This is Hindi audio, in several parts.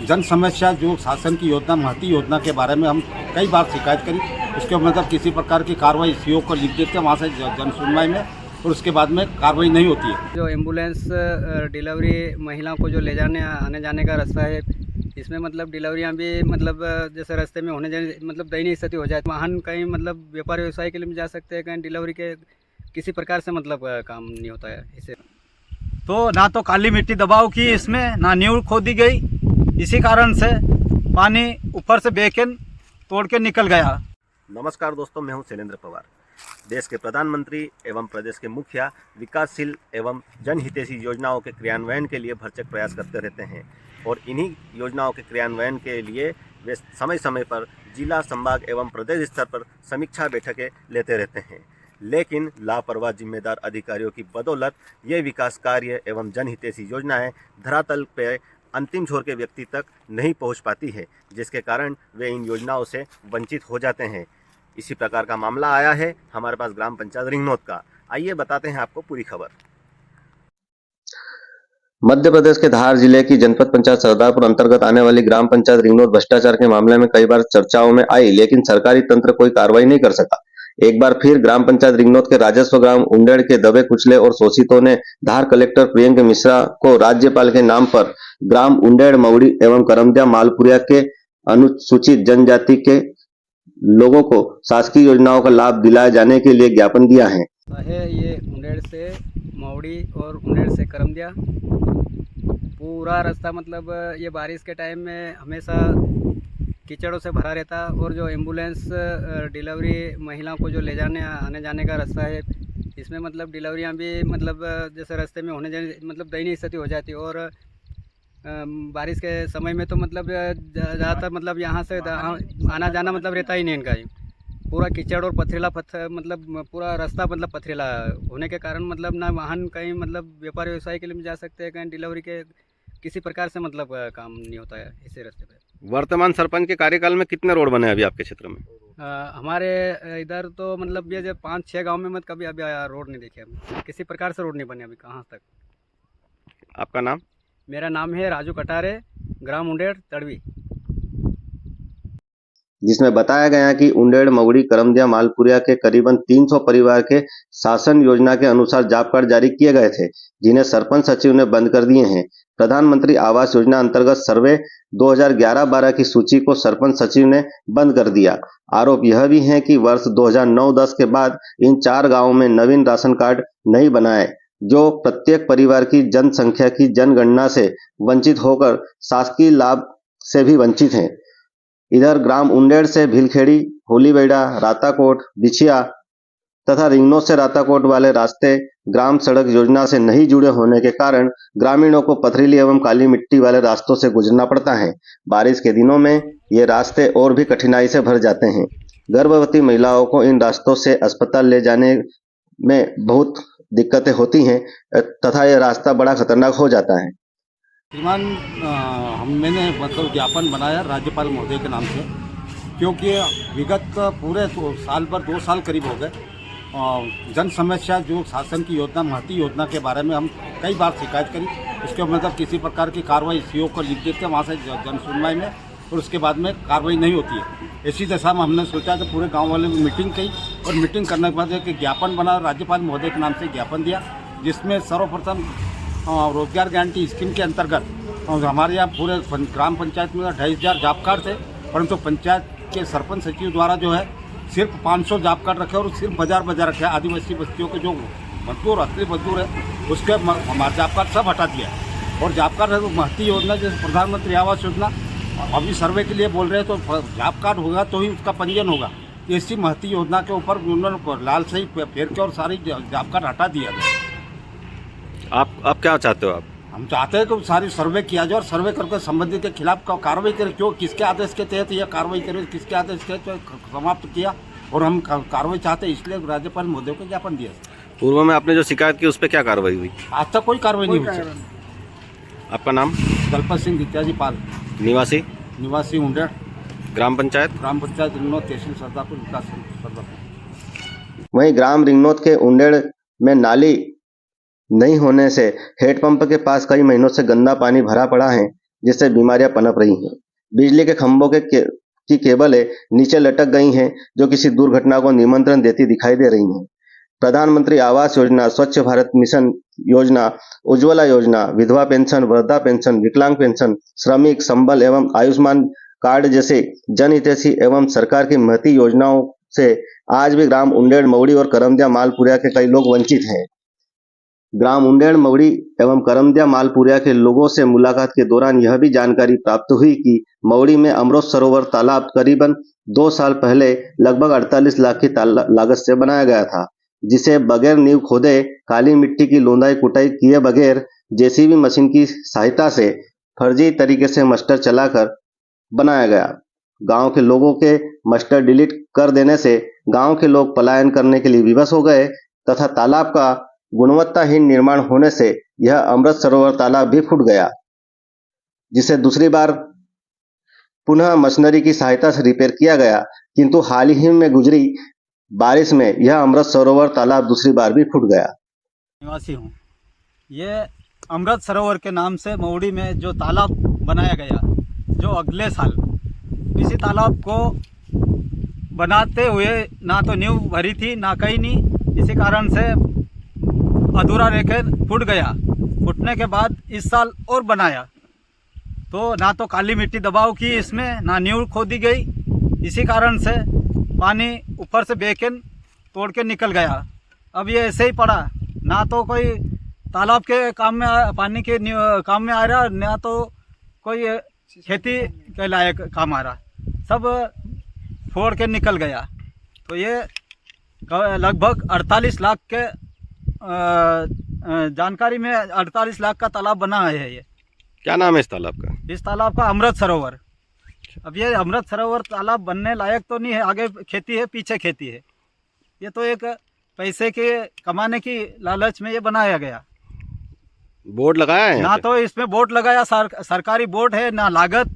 जन समस्या जो शासन की योजना महती योजना के बारे में हम कई बार शिकायत करी। उसके मतलब किसी प्रकार की कार्रवाई सीओ को लिख देते हैं वहाँ से जन सुनवाई में, और उसके बाद में कार्रवाई नहीं होती है। जो एम्बुलेंस डिलीवरी महिलाओं को जो ले जाने आने जाने का रास्ता है, इसमें मतलब डिलीवरियाँ भी मतलब जैसे रास्ते में होने जाने मतलब दयनीय स्थिति हो जाए, वाहन कहीं मतलब व्यापार व्यवसाय के लिए जा सकते हैं, कहीं डिलीवरी के किसी प्रकार से मतलब काम नहीं होता है इसे। तो ना तो काली मिट्टी दबाव की इसमें, ना नींव खोदी गई, इसी कारण से पानी ऊपर से बेकेन तोड़ के निकल गया। नमस्कार दोस्तों, मैं हूं शैलेंद्र पवार। देश के प्रधानमंत्री एवं प्रदेश के मुखिया विकासशील एवं जनहितैषी योजनाओं के क्रियान्वयन के लिए भरसक प्रयास करते रहते हैं और इन्हीं योजनाओं के क्रियान्वयन के लिए वे समय समय पर जिला, संभाग एवं प्रदेश स्तर पर समीक्षा बैठकें लेते रहते हैं। लेकिन लापरवाह जिम्मेदार अधिकारियों की बदौलत ये विकास कार्य एवं जनहितैषी योजनाएं धरातल पर अंतिम छोर के व्यक्ति तक नहीं पहुंच पाती है, जिसके कारण वे इन योजनाओं से वंचित हो जाते हैं। इसी प्रकार का मामला आया है हमारे पास ग्राम पंचायत रिंगनौद का। आइए बताते हैं आपको पूरी खबर। मध्य प्रदेश के धार जिले की जनपद पंचायत सरदारपुर अंतर्गत आने वाली ग्राम पंचायत रिंगनौद भ्रष्टाचार के मामले में कई बार चर्चाओं में आई, लेकिन सरकारी तंत्र कोई कार्रवाई नहीं कर सका। एक बार फिर ग्राम पंचायत रिंगनौद के राजस्व ग्राम उंडेड़ के दबे कुचले और शोषितों ने धार कलेक्टर प्रियंका मिश्रा को राज्यपाल के नाम पर ग्राम उंडेड़, मऊड़ी एवं करमदिया मालपुरिया के अनुसूचित जनजाति के लोगों को शासकीय योजनाओं का लाभ दिलाए जाने के लिए ज्ञापन दिया है। ये उंडेड़ से मऊड़ी और उंडेड़ से करमदिया पूरा रास्ता मतलब ये बारिश के टाइम में हमेशा कीचड़ों से भरा रहता, और जो एम्बुलेंस डिलीवरी महिलाओं को जो ले जाने आने जाने का रास्ता है, इसमें मतलब डिलीवरियाँ भी मतलब जैसे रास्ते में होने जाने मतलब दयनीय स्थिति हो जाती है। और बारिश के समय में तो मतलब ज़्यादातर मतलब यहाँ से आना जाना मतलब रहता ही नहीं इनका, पूरा कीचड़ और पथरीला पत्थर मतलब पूरा रास्ता मतलब पथरीला होने के कारण मतलब ना वाहन कहीं मतलब व्यापार व्यवसाय के लिए जा सकते हैं, कहीं डिलीवरी के किसी प्रकार से मतलब काम नहीं होता है इसी रास्ते पे। वर्तमान सरपंच के कार्यकाल में कितने रोड बने अभी आपके क्षेत्र में? हमारे इधर तो मतलब ये जो 5-6 गांव में मत कभी अभी रोड नहीं देखे, हम किसी प्रकार से रोड नहीं बने अभी कहाँ तक। आपका नाम? मेरा नाम है राजू कटारे, ग्राम उंडेड़ तड़वी। जिसमें बताया गया कि उंडेड़, मऊड़ी, करमदिया, मालपुरिया के करीबन 300 परिवार के शासन योजना के अनुसार जॉब कार्ड जारी किए गए थे, जिन्हें सरपंच सचिव ने बंद कर दिए हैं। प्रधानमंत्री आवास योजना अंतर्गत सर्वे 2011-12 की सूची को सरपंच सचिव ने बंद कर दिया। आरोप यह भी है कि वर्ष 2009-10 के बाद इन 4 गांवों में नवीन राशन कार्ड नहीं बनाए, जो प्रत्येक परिवार की जनसंख्या की जनगणना से वंचित होकर शासकीय लाभ से भी वंचित हैं। इधर ग्राम उंडेड़ से भीलखेड़ी, होलीबेड़ा, राताकोट, बिछिया तथा रिंगनौद से राताकोट वाले रास्ते ग्राम सड़क योजना से नहीं जुड़े होने के कारण ग्रामीणों को पथरीली एवं काली मिट्टी वाले रास्तों से गुजरना पड़ता है। बारिश के दिनों में ये रास्ते और भी कठिनाई से भर जाते हैं। गर्भवती महिलाओं को इन रास्तों से अस्पताल ले जाने में बहुत दिक्कतें होती हैं तथा यह रास्ता बड़ा खतरनाक हो जाता है। श्रीमान, मैंने मतलब ज्ञापन बनाया राज्यपाल महोदय के नाम से, क्योंकि विगत पूरे साल भर 2 साल करीब हो गए जन समस्या जो शासन की योजना महती योजना के बारे में हम कई बार शिकायत करी। उसके मतलब किसी प्रकार की कार्रवाई सीओ को लिख देते हैं वहाँ से जन सुनवाई में, और उसके बाद में कार्रवाई नहीं होती है। इसी दशा में हमने सोचा कि पूरे गाँव वाले मीटिंग की, और मीटिंग करने के बाद एक ज्ञापन बना, राज्यपाल महोदय के नाम से ज्ञापन दिया, जिसमें सर्वप्रथम रोजगार गारंटी स्कीम के अंतर्गत हमारे यहाँ पूरे ग्राम पंचायत में 2,500 जॉब कार्ड थे, परंतु पंचायत के सरपंच सचिव द्वारा जो है सिर्फ 500 जॉब कार्ड रखे और सिर्फ बाजार रखे। आदिवासी बस्तियों के जो मजदूर असली मजदूर है उसके हमारे जॉब कार्ड सब हटा दिया, और जॉब कार्ड है तो महती योजना जैसे प्रधानमंत्री आवास योजना अभी सर्वे के लिए बोल रहे हैं, तो जॉब कार्ड होगा तो ही उसका पंजीयन होगा। इसी महती योजना के ऊपर उन्होंने लाल सही फेर के और सारी जॉब कार्ड हटा दिया गया। आप क्या चाहते हो? आप हम चाहते हैं कि सारी सर्वे किया जाए और सर्वे करके संबंधित के खिलाफ कार्रवाई करें। क्यों, किसके आदेश के तहत यह कार्रवाई करें, किसके आदेश के तहत समाप्त किया, और हम कार्रवाई चाहते हैं, इसलिए राज्यपाल महोदय को ज्ञापन दिया। पूर्व में आपने जो शिकायत की उस पर क्या कार्रवाई हुई? आज तक कोई कार्रवाई नहीं हुई। आपका नाम? दलपत सिंह इत्यादि पाल, निवासी उंडेड़, ग्राम पंचायत रिंगनौद, तहसील सरदारपुर, विकास सरदारपुर। वहीं ग्राम रिंगनौद के उंडेड़ में नाली नहीं होने से हेडपंप के पास कई महीनों से गंदा पानी भरा पड़ा है, जिससे बीमारियां पनप रही हैं। बिजली के खंभों की केबलें नीचे लटक गई हैं, जो किसी दुर्घटना को निमंत्रण देती दिखाई दे रही हैं। प्रधानमंत्री आवास योजना, स्वच्छ भारत मिशन योजना, उज्ज्वला योजना, विधवा पेंशन, वृद्धा पेंशन, विकलांग पेंशन, श्रमिक संबल एवं आयुष्मान कार्ड जैसे जनहितैषी एवं सरकार की महती योजनाओं से आज भी ग्राम उंडेड़, मवड़ी और करमदिया मालपुरिया के कई लोग वंचित हैं। ग्राम उंडेड़, मवड़ी एवं करमदिया मालपुरिया के लोगों से मुलाकात के दौरान यह भी जानकारी प्राप्त हुई कि मवड़ी में अमृत सरोवर तालाब करीबन 2 साल पहले लगभग 48 लाख की लागत से बनाया गया था, जिसे बगैर नींव खोदे काली मिट्टी की लोंदाई कुटाई किए बगैर जेसीबी मशीन की सहायता से फर्जी तरीके से मस्टर चलाकर बनाया गया। गांव के लोगों के मस्टर डिलीट कर देने से गांव के लोग पलायन करने के लिए विवश हो गए तथा तालाब का गुणवत्ताहीन निर्माण होने से यह अमृत सरोवर तालाब भी फूट गया, जिसे दूसरी बार पुनः मशीनरी की सहायता से रिपेयर किया गया, किंतु हाल ही में गुजरी बारिश में यह अमृत सरोवर तालाब दूसरी बार भी फूट गया। निवासी हूँ। ये अमृत सरोवर के नाम से मवड़ी में जो तालाब बनाया गया, जो अगले साल इसी तालाब को बनाते हुए ना तो नींव भरी थी ना कहीं नहीं, इसी कारण से अधूरा रहकर फूट गया। फूटने के बाद इस साल और बनाया तो ना तो काली मिट्टी दबाव की इसमें, ना नींव खोदी गई, इसी कारण से पानी ऊपर से बेकन तोड़ के निकल गया। अब ये ऐसे ही पड़ा, ना तो कोई तालाब के काम में पानी के काम में आ रहा, ना तो कोई खेती के लायक काम आ रहा, सब फोड़ के निकल गया। तो ये लगभग 48 लाख के जानकारी में 48 लाख का तालाब बना है। ये क्या नाम है इस तालाब का? इस तालाब का अमृत सरोवर। अब ये अमृत सरोवर तालाब बनने लायक तो नहीं है, आगे खेती है पीछे खेती है। ये तो एक पैसे के कमाने की लालच में ये बनाया गया। बोर्ड लगाया है ना तो इसमें बोर्ड लगाया, सरकारी बोर्ड है, ना लागत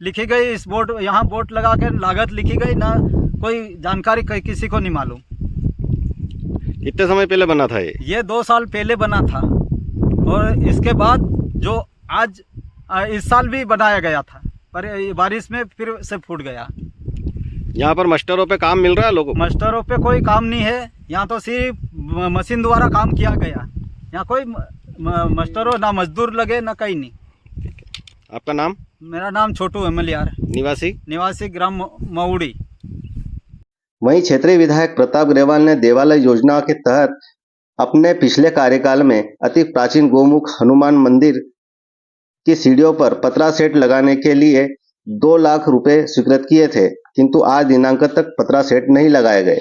लिखी गई। इस बोर्ड यहाँ बोर्ड लगा के लागत लिखी गई, ना कोई जानकारी किसी को नहीं मालूम। कितने समय पहले बना था ये? 2 साल पहले बना था और इसके बाद जो आज इस साल भी बनाया गया था, पर बारिश में फिर से फूट गया। यहाँ पर मस्टरों पे काम मिल रहा है लोगों को? मस्टरों पे कोई काम नहीं है, यहाँ तो सिर्फ मशीन द्वारा काम किया गया। यहाँ कोई मस्टरों ना मजदूर लगे ना कहीं नहीं। आपका नाम? मेरा नाम छोटू एमएलआर, निवासी ग्राम मवड़ी। वहीं क्षेत्रीय विधायक प्रताप ग्रेवाल ने देवालय योजना के तहत अपने पिछले कार्यकाल में अति प्राचीन गोमुख हनुमान मंदिर की सीढ़ियों पर पतरा सेट लगाने के लिए 2 लाख रुपए स्वीकृत किए थे, किंतु आज दिनांक तक पतरा सेट नहीं लगाए गए।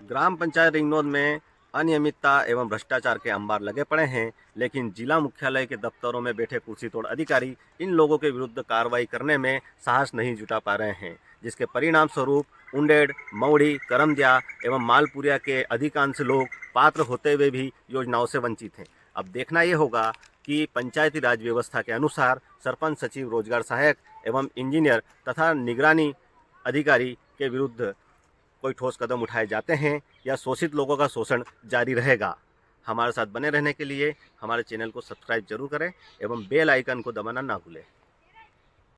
ग्राम पंचायत रिंगनोद में अनियमितता एवं भ्रष्टाचार के अंबार लगे पड़े हैं, लेकिन जिला मुख्यालय के दफ्तरों में बैठे कुर्सी तोड़ अधिकारी इन लोगों के विरुद्ध कार्रवाई करने में साहस नहीं जुटा पा रहे हैं, जिसके परिणाम स्वरूप उंडेड़, मवड़ी, करमदिया एवं मालपुरिया के अधिकांश लोग पात्र होते हुए भी योजनाओं से वंचित हैं। अब देखना ये होगा कि पंचायती राज व्यवस्था के अनुसार सरपंच, सचिव, रोजगार सहायक एवं इंजीनियर तथा निगरानी अधिकारी के विरुद्ध कोई ठोस कदम उठाए जाते हैं या शोषित लोगों का शोषण जारी रहेगा। हमारे साथ बने रहने के लिए हमारे चैनल को सब्सक्राइब जरूर करें एवं बेल आइकन को दबाना ना भूलें।